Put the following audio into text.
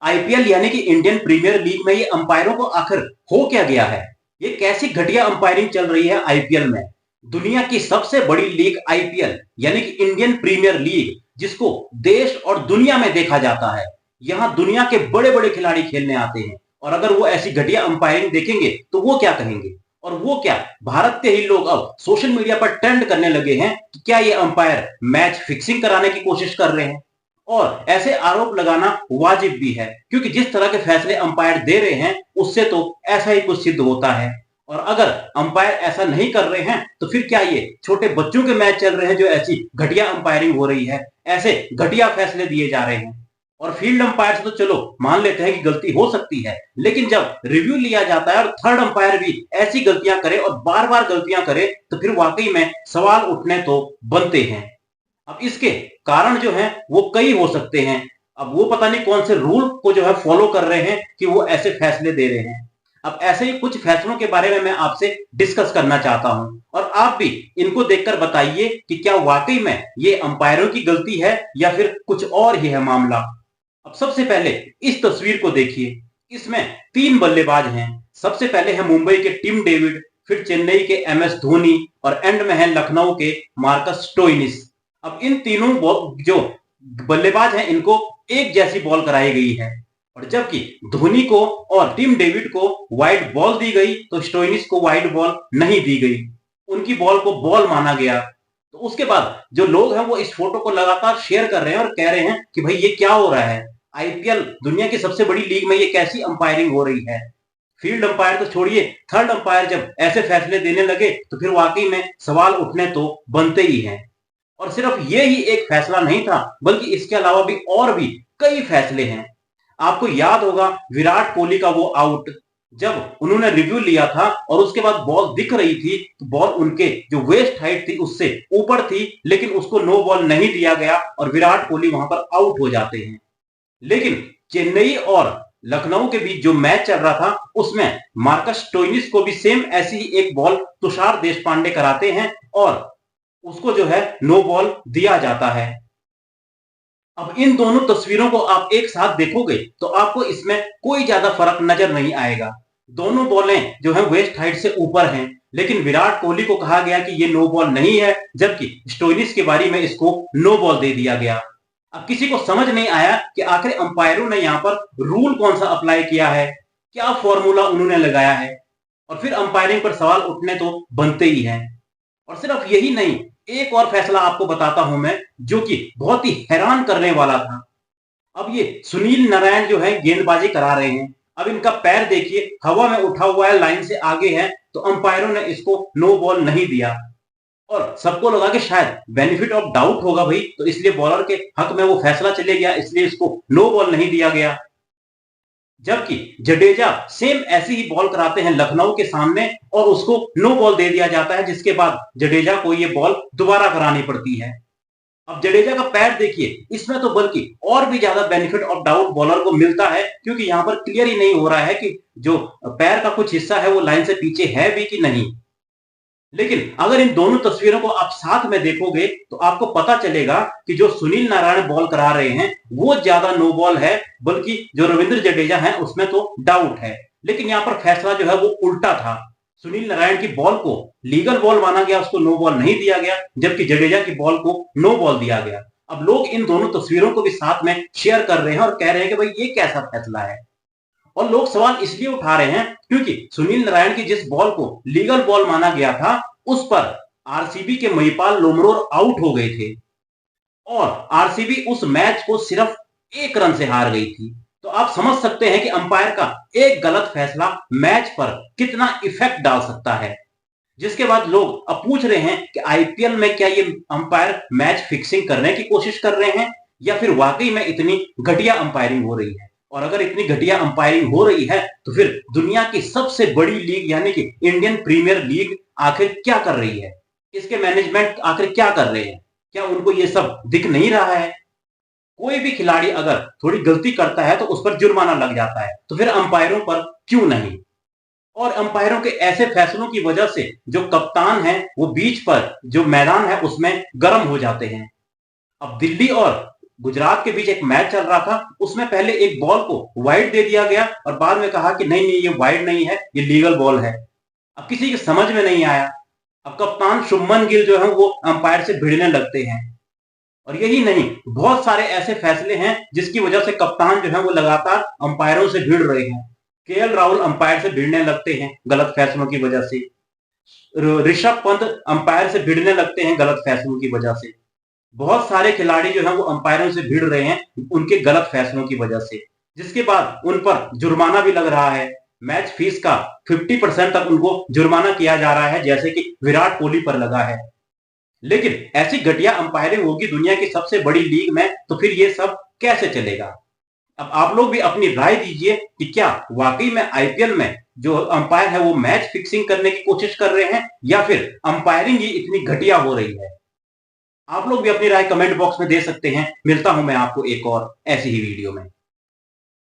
IPL यानी कि Indian premiere league में ये अंपायरों को आखिर हो क्या गया है? ये कैसी घटिया अंपायरिंग चल रही है आईपीएल में? दुनिया की सबसे बड़ी लीग आईपीएल यानी कि इंडियन प्रीमियर लीग, जिसको देश और दुनिया में देखा जाता है। यहाँ दुनिया के बड़े बड़े खिलाड़ी खेलने आते हैं और अगर वो ऐसी घटिया अंपायरिंग देखेंगे तो वो क्या कहेंगे? और वो क्या, भारत के ही लोग अब सोशल मीडिया पर ट्रेंड करने लगे हैं कि क्या ये अंपायर मैच फिक्सिंग कराने की कोशिश कर रहे हैं। और ऐसे आरोप लगाना वाजिब भी है, क्योंकि जिस तरह के फैसले अंपायर दे रहे हैं उससे तो ऐसा ही कुछ सिद्ध होता है। और अगर अंपायर ऐसा नहीं कर रहे हैं तो फिर क्या ये छोटे बच्चों के मैच चल रहे हैं जो ऐसी घटिया अंपायरिंग हो रही है, ऐसे घटिया फैसले दिए जा रहे हैं। और फील्ड अंपायर से तो चलो मान लेते हैं कि गलती हो सकती है, लेकिन जब रिव्यू लिया जाता है और थर्ड अंपायर भी ऐसी गलतियां करे और बार बार गलतियां करे तो फिर वाकई में सवाल उठने तो बनते हैं। अब इसके कारण जो है वो कई हो सकते हैं। अब वो पता नहीं कौन से रूल को जो है फॉलो कर रहे हैं कि वो ऐसे फैसले दे रहे हैं। अब ऐसे ही कुछ फैसलों के बारे में मैं आपसे डिस्कस करना चाहता हूं और आप भी इनको देखकर बताइए कि क्या वाकई में ये अंपायरों की गलती है या फिर कुछ और ही है मामला। अब सबसे पहले इस तस्वीर को देखिए। इसमें तीन बल्लेबाज हैं। सबसे पहले है मुंबई के टिम डेविड, फिर चेन्नई के एमएस धोनी और एंड में है लखनऊ के मार्कस स्टोइनिस। अब इन तीनों जो बल्लेबाज हैं इनको एक जैसी बॉल कराई गई है और जबकि धोनी को और टिम डेविड को वाइड बॉल दी गई तो स्टोइनिस को वाइड बॉल नहीं दी गई। उनकी बॉल को बॉल माना गया। तो उसके बाद जो लोग हैं वो इस फोटो को लगातार शेयर कर रहे हैं और कह रहे हैं कि भाई ये क्या हो रहा है, आईपीएल दुनिया की सबसे बड़ी लीग में ये कैसी अंपायरिंग हो रही है। फील्ड अंपायर तो छोड़िए, थर्ड अंपायर जब ऐसे फैसले देने लगे तो फिर वाकई में सवाल उठने तो बनते ही हैं। और सिर्फ ये ही एक फैसला नहीं था, बल्कि इसके अलावा भी और भी कई फैसले हैं। आपको याद होगा विराट कोहली का वो आउट, जब उन्होंने रिव्यू लिया था और उसके बाद बॉल दिख रही थी तो बॉल उनके जो वेस्ट हाइट थी उससे ऊपर थी, लेकिन उसको नो बॉल नहीं दिया गया और विराट कोहली वहां पर आउट हो जाते हैं। लेकिन चेन्नई और लखनऊ के बीच जो मैच चल रहा था उसमें मार्कस स्टोइनिस को भी सेम ऐसी ही एक बॉल तुषार देशपांडे कराते हैं और उसको जो है नो बॉल दिया जाता है। अब इन दोनों तस्वीरों को आप एक साथ देखोगे तो आपको इसमें कोई ज्यादा फर्क नजर नहीं आएगा। दोनों बॉलें जो है वेस्ट हाइट से ऊपर हैं, लेकिन विराट कोहली को कहा गया कि ये नो बॉल नहीं है, जबकि स्टोइनिस की बारी में इसको नो बॉल दे दिया गया। अब किसी को समझ नहीं आया कि आखिर अंपायरों ने यहाँ पर रूल कौन सा अप्लाई किया है, क्या फॉर्मूला उन्होंने लगाया है। और फिर अंपायरिंग पर सवाल उठने तो बनते ही हैं। और सिर्फ यही नहीं, एक और फैसला आपको बताता हूं मैं जो कि बहुत ही हैरान करने वाला था। अब ये सुनील नारायण जो है गेंदबाजी करा रहे हैं। अब इनका पैर देखिए, हवा में उठा हुआ है, लाइन से आगे है, तो अंपायरों ने इसको नो बॉल नहीं दिया। और सबको लगा कि शायद बेनिफिट ऑफ डाउट होगा भाई, तो इसलिए बॉलर के हक में वो फैसला चले गया, इसलिए इसको नो बॉल नहीं दिया गया। जबकि जडेजा सेम ऐसी ही बॉल कराते हैं लखनऊ के सामने और उसको नो बॉल दे दिया जाता है, जिसके बाद जडेजा को ये बॉल दोबारा करानी पड़ती है। अब जडेजा का पैर देखिए, इसमें तो बल्कि और भी ज्यादा बेनिफिट ऑफ डाउट बॉलर को मिलता है, क्योंकि यहां पर क्लियर ही नहीं हो रहा है कि जो पैर का कुछ हिस्सा है वो लाइन से पीछे है भी कि नहीं। लेकिन अगर इन दोनों तस्वीरों को आप साथ में देखोगे तो आपको पता चलेगा कि जो सुनील नारायण बॉल करा रहे हैं वो ज्यादा नो बॉल है, बल्कि जो रविंद्र जडेजा है उसमें तो डाउट है। लेकिन यहाँ पर फैसला जो है वो उल्टा था। सुनील नारायण की बॉल को लीगल बॉल माना गया, उसको नो बॉल नहीं दिया गया, जबकि जडेजा की बॉल को नो बॉल दिया गया। अब लोग इन दोनों तस्वीरों को भी साथ में शेयर कर रहे हैं और कह रहे हैं कि भाई ये कैसा फैसला है। और लोग सवाल इसलिए उठा रहे हैं क्योंकि सुनील नारायण की जिस बॉल को लीगल बॉल माना गया था उस पर आरसीबी के महिपाल लोमरोर आउट हो गए थे और आरसीबी उस मैच को सिर्फ 1 रन से हार गई थी। तो आप समझ सकते हैं कि अंपायर का एक गलत फैसला मैच पर कितना इफेक्ट डाल सकता है। जिसके बाद लोग अब पूछ रहे हैं कि आईपीएल में क्या ये अंपायर मैच फिक्सिंग करने की कोशिश कर रहे हैं या फिर वाकई में इतनी घटिया अंपायरिंग हो रही है। और अगर इतनी घटिया अंपायरिंग हो रही है तो फिर दुनिया की सबसे बड़ी लीग यानी कि इंडियन प्रीमियर लीग आखिर क्या कर रही है, इसके मैनेजमेंट आखिर क्या कर रहे हैं, क्या उनको ये सब दिख नहीं रहा है। कोई भी खिलाड़ी अगर थोड़ी गलती करता है तो उस पर जुर्माना लग जाता है, तो फिर अंपायरों पर क्यों नहीं। और अंपायरों के ऐसे फैसलों की वजह से जो कप्तान है वो बीच पर जो मैदान है उसमें गर्म हो जाते हैं। अब दिल्ली और गुजरात के बीच एक मैच चल रहा था, उसमें पहले एक बॉल को वाइड दे दिया गया और बाद में कहा कि नहीं नहीं ये वाइड नहीं है, ये लीगल बॉल है। अब किसी के समझ में नहीं आया। अब कप्तान शुभमन गिल जो है वो अंपायर से भिड़ने लगते हैं। और यही नहीं, बहुत सारे ऐसे फैसले हैं जिसकी वजह से कप्तान जो है वो लगातार अंपायरों से भिड़ रहे हैं। केएल राहुल अंपायर से भिड़ने लगते हैं गलत फैसलों की वजह से। ऋषभ पंत अंपायर से भिड़ने लगते हैं गलत फैसलों की वजह से। बहुत सारे खिलाड़ी जो हैं वो अंपायरों से भिड़ रहे हैं उनके गलत फैसलों की वजह से, जिसके बाद उन पर जुर्माना भी लग रहा है। मैच फीस का 50% तक उनको जुर्माना किया जा रहा है, जैसे कि विराट कोहली पर लगा है। लेकिन ऐसी घटिया अंपायरिंग होगी दुनिया की सबसे बड़ी लीग में, तो फिर ये सब कैसे चलेगा? अब आप लोग भी अपनी राय दीजिए कि क्या वाकई में आईपीएल में जो अंपायर है वो मैच फिक्सिंग करने की कोशिश कर रहे हैं, या फिर अंपायरिंग ही इतनी घटिया हो रही है? आप लोग भी अपनी राय कमेंट बॉक्स में दे सकते हैं। मिलता हूं मैं आपको एक और ऐसी ही वीडियो में।